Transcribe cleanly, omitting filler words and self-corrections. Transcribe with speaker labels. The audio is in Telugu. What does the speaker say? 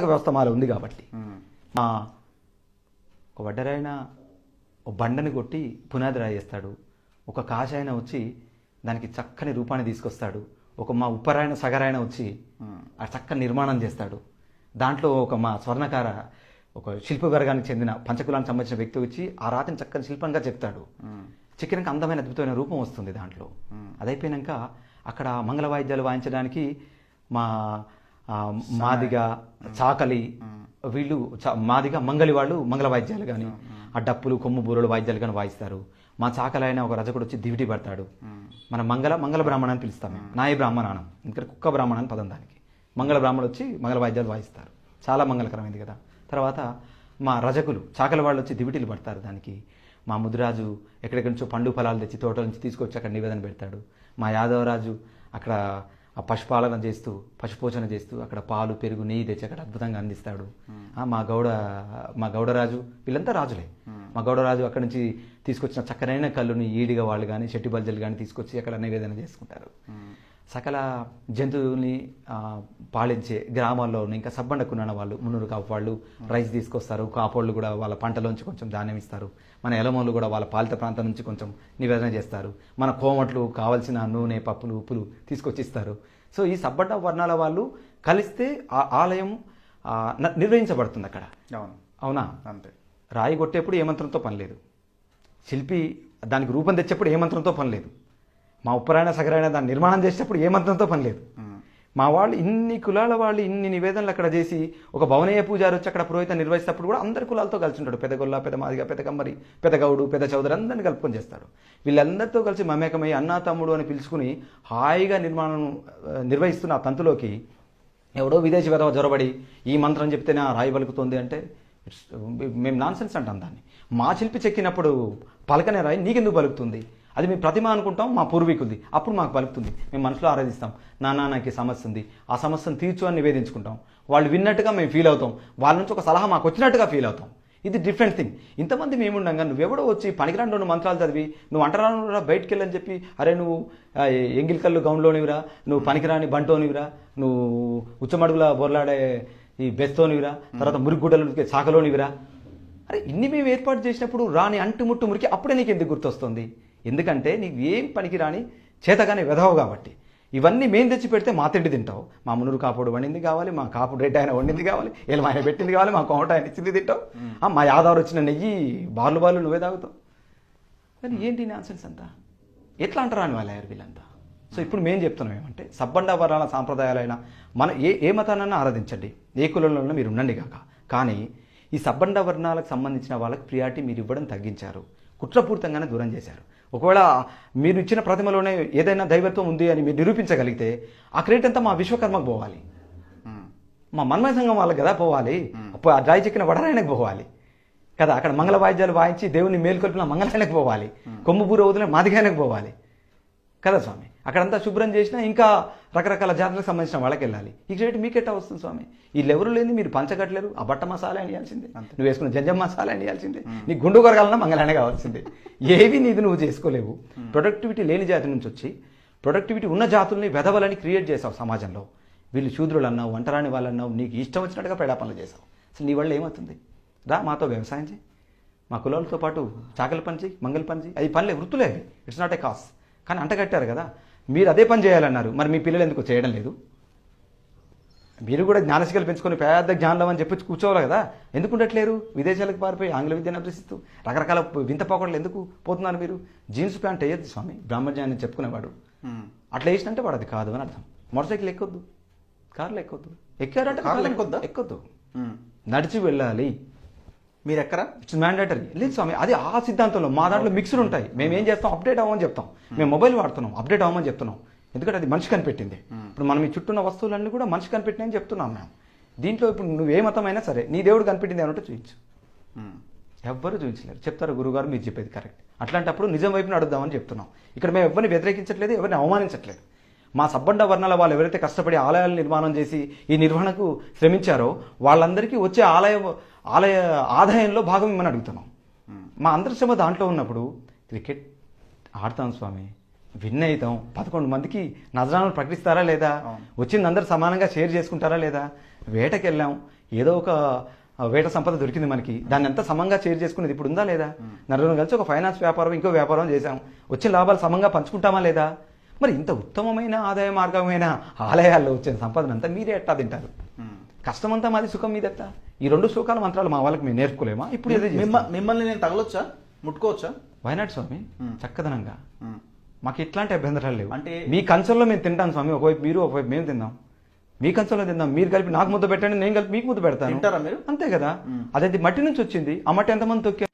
Speaker 1: వ్యవస్థ మాలో ఉంది కాబట్టి మా ఒక వడ్డరాయన ఒక బండని కొట్టి పునాది రాయేస్తాడు, ఒక కాషాయన వచ్చి దానికి చక్కని రూపాన్ని తీసుకొస్తాడు, ఒక మా ఉప్పరాయన సగరాయన వచ్చి ఆ చక్కని నిర్మాణం చేస్తాడు. దాంట్లో ఒక మా స్వర్ణకార ఒక శిల్ప వర్గానికి చెందిన పంచకులానికి సంబంధించిన వ్యక్తి వచ్చి ఆ రాతిని చక్కని శిల్పంగా చెప్తాడు. చెక్కినాక అందమైన అద్భుతమైన రూపం వస్తుంది దాంట్లో. అదైపోయినాక అక్కడ మంగళ వాయిద్యాలు వాయించడానికి మా మాదిగ చాకలి వీళ్ళు మాదిగ మంగళి వాళ్ళు మంగళ వాయిద్యాలు కానీ ఆ డప్పులు కొమ్ము బూరలు వాయిద్యాలు కానీ వాయిస్తారు. మా చాకలైన ఒక రజకుడు వచ్చి దివిటి పడతాడు. మన మంగళ బ్రాహ్మణ అని పిలుస్తాం మేము, నాయ బ్రాహ్మణానం, ఎందుకంటే కుక్క బ్రాహ్మణ అని పదం దానికి. మంగళ బ్రాహ్మణుడు వచ్చి మంగళ వాయిద్యాలు వాయిస్తారు, చాలా మంగళకరమైంది కదా. తర్వాత మా రజకులు చాకల వాళ్ళు వచ్చి దివిటీలు పడతారు దానికి. మా ముదిరాజు ఎక్కడెక్కడి నుంచో పండు ఫలాలు తెచ్చి తోటల నుంచి తీసుకొచ్చి అక్కడ నివేదన పెడతాడు. మా యాదవరాజు అక్కడ ఆ పశుపాలన చేస్తూ పశుపోషణ చేస్తూ అక్కడ పాలు పెరుగు నెయ్యి తెచ్చి అక్కడ అద్భుతంగా అందిస్తాడు. మా గౌడరాజు వీళ్ళంతా రాజులే. మా గౌడరాజు అక్కడి నుంచి తీసుకొచ్చిన చక్కనైన కళ్ళుని ఈడిగా వాళ్ళు కానీ చెట్టి బల్జలు కానీ తీసుకొచ్చి అక్కడ నివేదన చేసుకుంటారు. సకల జంతువుల్ని పాలించే గ్రామాల్లో ఇంకా సబ్బండకున్న వాళ్ళు మున్నూరు కాపు వాళ్ళు రైస్ తీసుకొస్తారు. కాపోళ్ళు కూడా వాళ్ళ పంటలోంచి కొంచెం ధాన్యం ఇస్తారు. మన ఎలమోళ్ళు కూడా వాళ్ళ పాలిత ప్రాంతం నుంచి కొంచెం నివేదన చేస్తారు. మన కోమట్లు కావాల్సిన నూనె పప్పులు ఉప్పులు తీసుకొచ్చి ఇస్తారు. సో ఈ సబ్బండ వర్ణాల వాళ్ళు కలిస్తే ఆ ఆలయం నిర్వహించబడుతుంది అక్కడ. అవునా? అంతే. రాయి కొట్టేప్పుడు ఏ మంత్రంతో పని లేదు, శిల్పి దానికి రూపం తెచ్చేప్పుడు ఏ మంత్రంతో పని లేదు, మా ఉప్పరాయణ సగరాయణ దాన్ని నిర్మాణం చేసేటప్పుడు ఏ మంత్రంతో పని లేదు. మా వాళ్ళు ఇన్ని కులాల వాళ్ళు ఇన్ని నివేదనలు అక్కడ చేసి ఒక భవనీయ పూజారి వచ్చి అక్కడ పురోహిత నిర్వహిస్తప్పుడు కూడా అందరి కులాలతో కలిసి ఉంటాడు. పెద్ద గొల్ల, పెద్ద మాదిగ, పెద్ద కమ్మరి, పెద్ద గౌడు, పెద్ద చౌదరి అందరిని కలుపుకొని చేస్తాడు. వీళ్ళందరితో కలిసి మమేకమై అన్నా తమ్ముడు అని పిలుచుకుని హాయిగా నిర్మాణం నిర్వహిస్తున్న ఆ తంతులోకి ఎవడో విదేశీ వెధవ జొరబడి ఈ మంత్రం చెప్తేనే ఆ రాయి పలుకుతుంది అంటే మేము నాన్ సెన్స్ అంటాం దాన్ని. మా శిల్పి చెక్కినప్పుడు పలకనే రాయి నీకెందుకు పలుకుతుంది? అది మేము ప్రతిమ అనుకుంటాం, మా పూర్వీకులది, అప్పుడు మాకు పలుకుతుంది. మేము మనసులో ఆరాధిస్తాం, నాకు సమస్య ఉంది, ఆ సమస్యను తీర్చు అని నివేదించుకుంటాం. వాళ్ళు విన్నట్టుగా మేము ఫీల్ అవుతాం, వాళ్ళ నుంచి ఒక సలహా మాకు వచ్చినట్టుగా ఫీల్ అవుతాం. ఇది డిఫరెంట్ థింగ్. ఇంతమంది మేముండగా నువ్వెవడో వచ్చి పనికిరాని 2 మంత్రాలు చదివి నువ్వు అంటరాను బయటికి వెళ్ళని చెప్పి, అరే నువ్వు ఎంగిలికల్లు గౌన్లోనివిరా, నువ్వు పనికిరాని బంటోనివిరా, నువ్వు ఉచ్చమడుగుల బొర్లాడే ఈ బెస్తోనివిరా, తర్వాత మురిగుడ్డలు చాకలోనివిరా, అరే ఇన్ని మేము ఏర్పాటు చేసినప్పుడు రాని అంటుముట్టు మురికి అప్పుడే నీకు ఎందుకు గుర్తొస్తుంది? ఎందుకంటే నీకు ఏం పనికి రాని చేతగానే వెధవు కాబట్టి. ఇవన్నీ మేము తెచ్చి పెడితే మా తిండి తింటావు. మా మునురు కాపుడు వండింది కావాలి, మా కాపుడు రెడ్డి ఆయన వండింది కావాలి, వీళ్ళు ఆయన పెట్టింది కావాలి, మా కోమట ఆయన ఇచ్చింది తింటావు, మా యాదవ్ వచ్చిన నెయ్యి బార్లు నువ్వే తాగుతావు. కానీ ఏంటి నాన్సెన్స్ అంతా? ఎట్లా అంటారా అని వాళ్ళ వీళ్ళంతా. సో ఇప్పుడు మేము చెప్తున్నాం ఏమంటే సబ్బండ వర్ణాల సాంప్రదాయాలైన మన ఏ మతానన్నా ఆరాధించండి, ఏ కులంలో మీరు ఉండండి కాక, కానీ ఈ సబ్బండ వర్ణాలకు సంబంధించిన వాళ్ళకి ప్రియారిటీ మీరు ఇవ్వడం తగ్గించారు, కుట్రపూరితంగానే దూరం చేశారు. ఒకవేళ మీరు ఇచ్చిన ప్రతిమలోనే ఏదైనా దైవత్వం ఉంది అని మీరు నిరూపించగలిగితే ఆ క్రెడిట్ అంతా మా విశ్వకర్మకు పోవాలి, మా మన్మయ సంఘం వాళ్ళకి కదా పోవాలి, అప్పుడు ఆ రాయి చెక్కిన వడరాయనకు పోవాలి కదా, అక్కడ మంగళ వాయిద్యాలు వాయించి దేవుని మేలుకొల్పిన మంగళాయనకు పోవాలి, కొమ్ముబూర వదిలిన మాదిగాయనకు పోవాలి కదా స్వామి. అక్కడంతా శుభ్రం చేసినా ఇంకా రకరకాల జాతరకు సంబంధించిన వాళ్ళకి వెళ్ళాలి. ఈ క్రెడిట్ మీకెట్టా వస్తుంది స్వామి? వీళ్ళెవరు లేని మీరు పంచగట్లేరు, ఆ బట్ట మసాలా అని ఇవ్వాల్సిందే, నువ్వు వేసుకున్న జంజం మసాలా అని ఇవ్వాల్సిందే, నీ గుండు కొరగాలన్నా మంగళానే కావాల్సిందే. ఏవి నీది నువ్వు చేసుకోలేవు. ప్రొడక్టివిటీ లేని జాతి నుంచి వచ్చి ప్రొడక్టివిటీ ఉన్న జాతుల్ని వెధవలని క్రియేట్ చేసావు సమాజంలో. వీళ్ళు శూద్రులు అన్నావు, వంటరాని వాళ్ళు అన్నావు, నీకు ఇష్టం వచ్చినట్టుగా పేడా పనులు చేసావు. అసలు నీ వల్ల ఏమవుతుంది? రా మాతో వ్యవసాయం చేయి, మా కులాలతో పాటు చాకలి పని చేయి, మంగళ పని చేయి. అది పనులే, వృత్తులే, ఇట్స్ నాట్ ఏ కాస్. కానీ అంటగట్టారు కదా, మీరు అదే పని చేయాలన్నారు, మరి మీ పిల్లలు ఎందుకు చేయడం లేదు? మీరు కూడా జ్ఞానశిఖలు పెంచుకొని పెద్ద జ్ఞానం అని చెప్పి కూర్చోవాలి కదా, ఎందుకు ఉండట్లేరు? విదేశాలకు పారిపోయి ఆంగ్ల విద్యను అభ్యసిస్తూ రకరకాల వింత పోకడలు ఎందుకు పోతున్నారు మీరు? జీన్స్ ప్యాంట్ వేయద్దు స్వామి, బ్రాహ్మణ్యాన్ని చెప్పుకునేవాడు అట్లా వేసినంటే వాడు అది కాదు అని అర్థం. మోటార్ సైకిల్ ఎక్కొద్దు, కార్లు ఎక్కొద్దు, ఎక్కారంటే ఎక్కొద్దు, నడిచి వెళ్ళాలి. మీరు ఎక్కరా? It's mandatory. లేదు స్వామి, అది ఆ సిద్ధాంతంలో. మా దాంట్లో మిక్స్డ్ ఉంటాయి. మేము ఏం చేస్తాం, అప్డేట్ అవ్వమని చెప్తాం. మేము మొబైల్ వాడుతున్నాం, అప్డేట్ అవ్వమని చెప్తున్నాం, ఎందుకంటే అది మనిషి కనిపెట్టింది. ఇప్పుడు మనం ఈ చుట్టూన్న వస్తువులన్నీ కూడా మనిషి కనిపెట్టినని చెప్తున్నాం మేము. దీంట్లో ఇప్పుడు నువ్వు ఏ మతమైనా సరే నీ దేవుడు కనిపెట్టింది ఏమంటే చూపించు. ఎవ్వరూ చూపించలేరు. చెప్తారు గురుగారు మీరు చెప్పేది కరెక్ట్. అట్లాంటప్పుడు నిజం వైపున అడుగుదామని చెప్తున్నాం. ఇక్కడ మేము ఎవరిని వ్యతిరేకించట్లేదు, ఎవరిని అవమానించట్లేదు. మా సబ్బండ వర్ణాల వాళ్ళు ఎవరైతే కష్టపడి ఆలయాలు నిర్మాణం చేసి ఈ నిర్వహణకు శ్రమించారో వాళ్ళందరికీ వచ్చే ఆలయ ఆదాయంలో భాగం ఇమ్మని అడుగుతున్నాం. మా అందరి శ్రమ దాంట్లో ఉన్నప్పుడు క్రికెట్ ఆడతాం స్వామి, విన్ అవుతాం, 11 మందికి నజరాలను ప్రకటిస్తారా లేదా, వచ్చింది అందరు సమానంగా షేర్ చేసుకుంటారా లేదా, వేటకి వెళ్ళాం, ఏదో ఒక వేట సంపద దొరికింది మనకి, దాన్ని అంతా సమంగా షేర్ చేసుకునేది ఇప్పుడు ఉందా లేదా? నలుగురు కలిసి ఒక ఫైనాన్స్ వ్యాపారం ఇంకో వ్యాపారం చేశాం, వచ్చిన లాభాలు సమంగా పంచుకుంటామా లేదా? మరి ఇంత ఉత్తమమైన ఆదాయ మార్గమైన ఆలయాల్లో వచ్చిన సంపదన అంతా మీరే ఎట్టా తింటారు? కష్టమంతా మాది, సుఖం మీద ఎట్టా? ఈ 2 శ్లోకాల మంత్రాలు మా వాళ్ళకి మేము నేర్చుకోలేమా? ఇప్పుడు ఏదో
Speaker 2: మిమ్మల్ని నేను తగలొచ్చా, ముట్టుకోవచ్చా?
Speaker 1: వైనాడు స్వామి, చక్కదనంగా మాకు ఇట్లాంటి అభ్యంతరాలు లేవు.
Speaker 2: అంటే
Speaker 1: మీ కంచంలో మేము తింటాం స్వామి, ఒకవైపు మీరు ఒకవైపు మేము తిందాం, మీ కంచంలో తిందాం, మీరు కలిపి నాకు ముద్ద పెట్టండి, నేను కలిపి మీకు ముద్ద పెడతాను,
Speaker 2: తింటారా మీరు?
Speaker 1: అంతే కదా. అదేంటి మట్టి నుంచి వచ్చింది, ఆ మట్టి ఎంతమంది తొక్కారు?